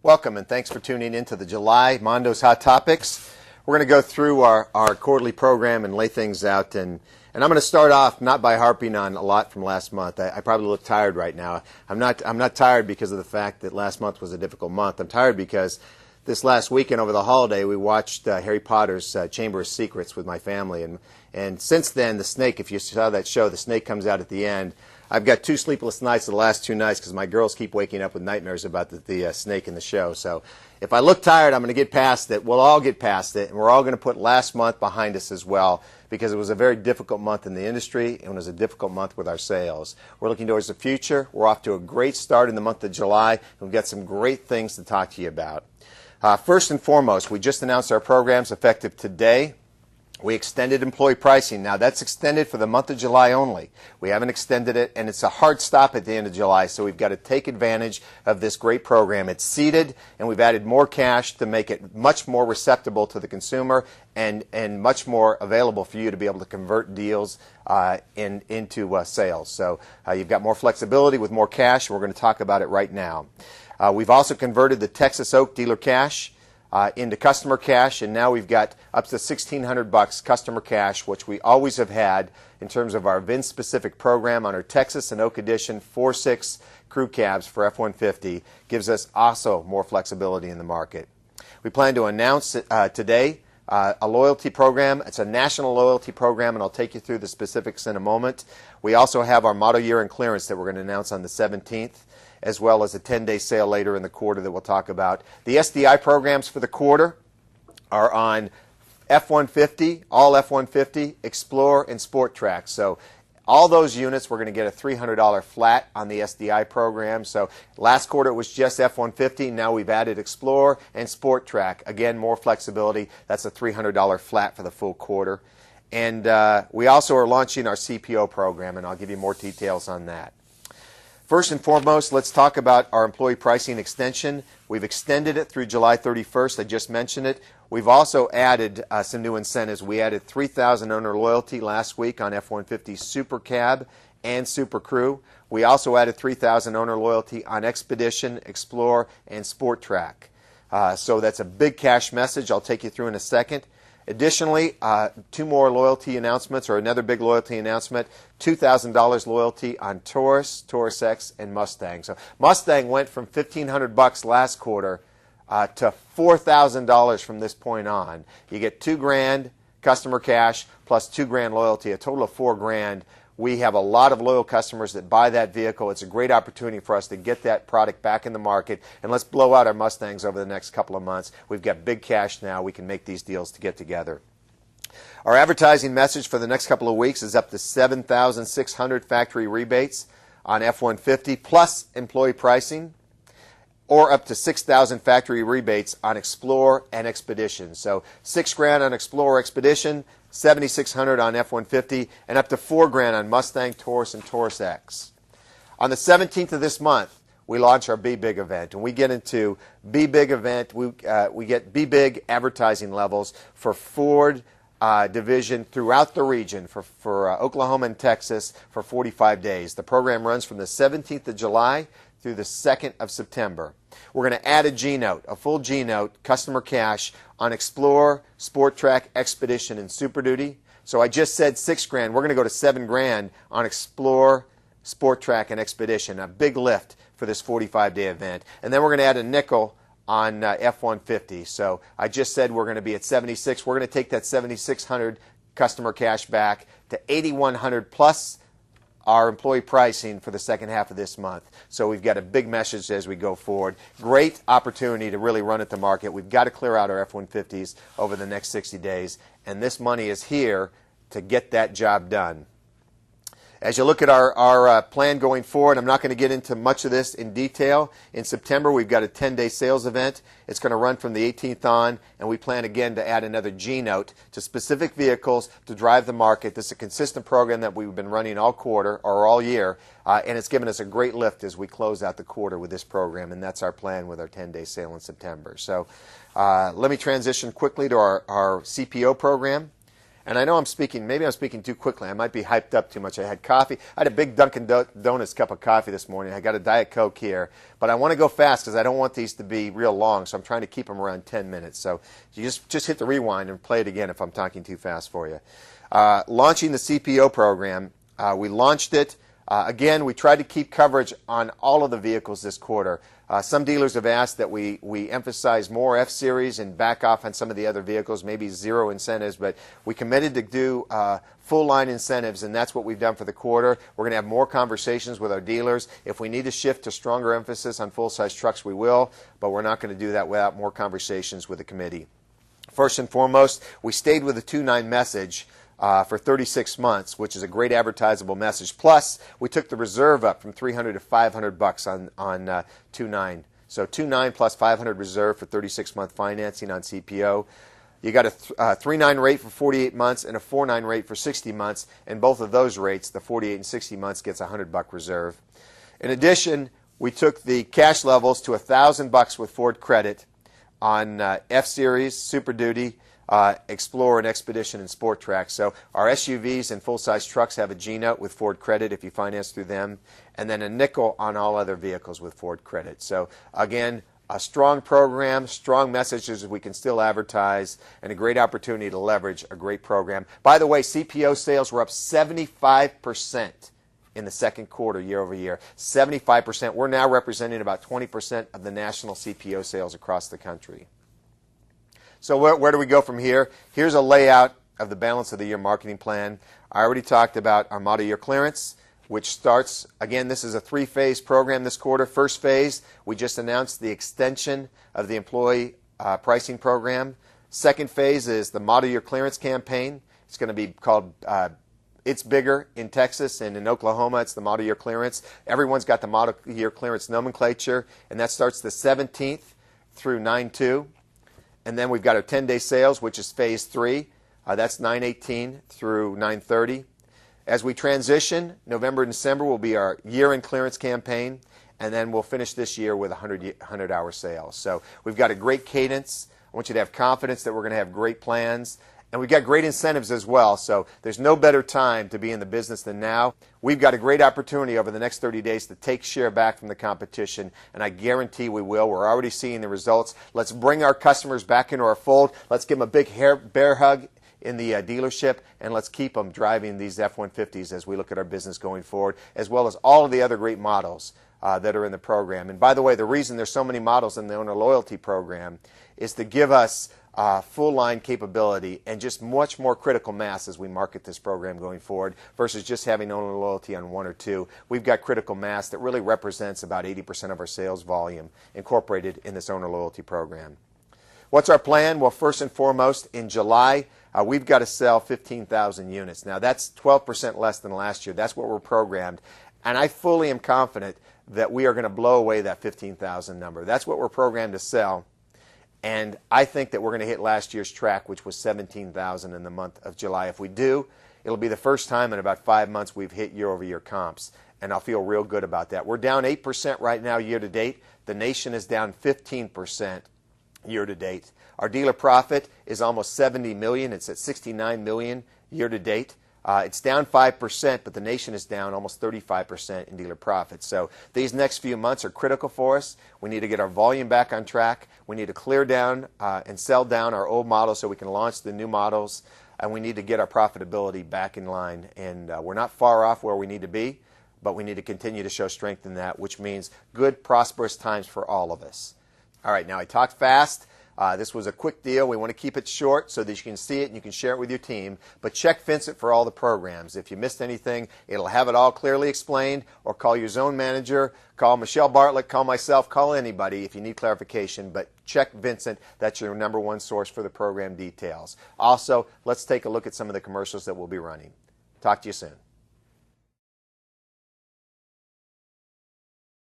Welcome and thanks for tuning in to the July Mondo's Hot Topics. We're going to go through our quarterly program and lay things out, and I'm going to start off not by harping on a lot from last month. I probably look tired right now. I'm not tired because of the fact that last month was a difficult month. I'm tired because this last weekend over the holiday we watched Harry Potter's Chamber of Secrets with my family, and since then the snake, if you saw that show, the snake comes out at the end. I've got 2 sleepless nights the last 2 nights because my girls keep waking up with nightmares about the snake in the show. So if I look tired, I'm going to get past it. We'll all get past it, and we're all going to put last month behind us as well, because it was a very difficult month in the industry, and it was a difficult month with our sales. We're looking towards the future. We're off to a great start in the month of July, and we've got some great things to talk to you about. First and foremost, we just announced our programs effective today. We extended employee pricing. Now, that's extended for the month of July only. We haven't extended it, and it's a hard stop at the end of July, so we've got to take advantage of this great program. It's seeded, and we've added more cash to make it much more receptible to the consumer and much more available for you to be able to convert deals into sales. So you've got more flexibility with more cash. We're going to talk about it right now. We've also converted the Texas Oak dealer cash into customer cash, and now we've got up to $1,600 customer cash, which we always have had in terms of our VIN-specific program on our Texas and Oak Edition 4.6 crew cabs for F-150. Gives us also more flexibility in the market. We plan to announce today a loyalty program. It's a national loyalty program, and I'll take you through the specifics in a moment. We also have our model year and clearance that we're going to announce on the 17th. As well as a 10-day sale later in the quarter that we'll talk about. The SDI programs for the quarter are on F-150, all F-150, Explorer, and Sport Track. So all those units, we're going to get a $300 flat on the SDI program. So last quarter it was just F-150. Now we've added Explorer and Sport Track. Again, more flexibility. That's a $300 flat for the full quarter. And we also are launching our CPO program, and I'll give you more details on that. First and foremost, let's talk about our employee pricing extension. We've extended it through July 31st. I just mentioned it. We've also added some new incentives. We added 3,000 owner loyalty last week on F-150 Super Cab and Super Crew. We also added 3,000 owner loyalty on Expedition, Explorer, and Sport Track. So that's a big cash message I'll take you through in a second. Additionally, 2 more loyalty announcements, or another big loyalty announcement, $2,000 loyalty on Taurus, Taurus X, and Mustang. So Mustang went from $1,500 last quarter to $4,000 from this point on. You get $2,000 customer cash plus $2,000 loyalty, a total of $4,000. We have a lot of loyal customers that buy that vehicle. It's a great opportunity for us to get that product back in the market, and let's blow out our Mustangs over the next couple of months. We've got big cash now. We can make these deals to get together. Our advertising message for the next couple of weeks is up to 7,600 factory rebates on F-150 plus employee pricing, or up to 6,000 factory rebates on Explorer and Expedition. So $6,000 on Explorer, Expedition, $7,600 on F-150, and up to $4,000 on Mustang, Taurus, and Taurus X. On the 17th of this month, we launch our Be Big event, and we get into Be Big event. We get Be Big advertising levels for Ford division throughout the region for Oklahoma and Texas for 45 days. The program runs from the 17th of July through the 2nd of September. We're going to add a G-Note, a full G-Note, customer cash on Explorer, Sport Track, Expedition, and Super Duty. So I just said $6,000. We're going to go to $7,000 on Explorer, Sport Track, and Expedition. A big lift for this 45-day event. And then we're going to add a nickel on F-150. So I just said we're going to be at $7,600. We're going to take that $7,600 customer cash back to $8,100 plus our employee pricing for the second half of this month. So we've got a big message as we go forward. Great opportunity to really run at the market. We've got to clear out our F-150s over the next 60 days, and this money is here to get that job done. As you look at our plan going forward, I'm not going to get into much of this in detail. In September, we've got a 10-day sales event. It's going to run from the 18th on, and we plan again to add another G-Note to specific vehicles to drive the market. This is a consistent program that we've been running all quarter or all year, and it's given us a great lift as we close out the quarter with this program, and that's our plan with our 10-day sale in September. So let me transition quickly to our CPO program. And I know maybe I'm speaking too quickly. I might be hyped up too much. I had coffee. I had a big Dunkin' Donuts cup of coffee this morning. I got a Diet Coke here. But I want to go fast because I don't want these to be real long, so I'm trying to keep them around 10 minutes. So you just hit the rewind and play it again if I'm talking too fast for you. Launching the CPO program. We launched it. Again, we tried to keep coverage on all of the vehicles this quarter. Some dealers have asked that we emphasize more F-Series and back off on some of the other vehicles, maybe zero incentives, but we committed to do full line incentives, and that's what we've done for the quarter. We're going to have more conversations with our dealers. If we need to shift to stronger emphasis on full-size trucks, we will, but we're not going to do that without more conversations with the committee. First and foremost, we stayed with the 2.9 message for 36 months, which is a great advertisable message. Plus, we took the reserve up from $300 to $500 on 2.9. So 2.9 plus 500 reserve for 36-month financing on CPO. You got a 3.9 rate for 48 months and a 4.9 rate for 60 months, and both of those rates, the 48 and 60 months, gets a $100 reserve. In addition, we took the cash levels to $1,000 with Ford Credit on F-Series, Super Duty, Explorer, and Expedition, and Sport Track. So our SUVs and full-size trucks have a G-Note with Ford Credit if you finance through them, and then a nickel on all other vehicles with Ford Credit. So again, a strong program, strong messages we can still advertise, and a great opportunity to leverage a great program. By the way, CPO sales were up 75% in the second quarter year over year. 75%. We're now representing about 20% of the national CPO sales across the country. So where do we go from here? Here's a layout of the balance of the year marketing plan. I already talked about our model year clearance, which starts, again, this is a 3-phase program this quarter. First phase, we just announced the extension of the employee pricing program. Second phase is the model year clearance campaign. It's going to be called It's Bigger in Texas, and in Oklahoma it's the model year clearance. Everyone's got the model year clearance nomenclature, and that starts the 17th through 9/2. And then we've got our 10-day sales, which is phase 3. That's 9/18 through 9/30. As we transition, November and December will be our year-end clearance campaign, and then we'll finish this year with 100-hour sales. So we've got a great cadence. I want you to have confidence that we're going to have great plans. And we've got great incentives as well, so there's no better time to be in the business than now. We've got a great opportunity over the next 30 days to take share back from the competition, and I guarantee we will. We're already seeing the results. Let's bring our customers back into our fold. Let's give them a big bear hug in the dealership, and let's keep them driving these F-150s as we look at our business going forward, as well as all of the other great models that are in the program. And by the way, the reason there's so many models in the Owner Loyalty program is to give us full line capability and just much more critical mass as we market this program going forward versus just having Owner Loyalty on 1 or 2. We've got critical mass that really represents about 80% of our sales volume incorporated in this Owner Loyalty program. What's our plan? Well, first and foremost, in July, we've got to sell 15,000 units. Now, that's 12% less than last year. That's what we're programmed. And I fully am confident that we are going to blow away that 15,000 number. That's what we're programmed to sell. And I think that we're going to hit last year's track, which was 17,000 in the month of July. If we do, it'll be the first time in about 5 months we've hit year-over-year comps, and I'll feel real good about that. We're down 8% right now year-to-date. The nation is down 15% year-to-date. Our dealer profit is almost $70 million. It's at $69 million year-to-date. It's down 5%, but the nation is down almost 35% in dealer profits. So these next few months are critical for us. We need to get our volume back on track. We need to clear down and sell down our old models so we can launch the new models. And we need to get our profitability back in line. And we're not far off where we need to be, but we need to continue to show strength in that, which means good, prosperous times for all of us. All right, now I talked fast. This was a quick deal. We want to keep it short so that you can see it and you can share it with your team. But check Vincent for all the programs. If you missed anything, it'll have it all clearly explained, or call your zone manager, call Michelle Bartlett, call myself, call anybody if you need clarification. But check Vincent. That's your #1 source for the program details. Also, let's take a look at some of the commercials that we'll be running. Talk to you soon.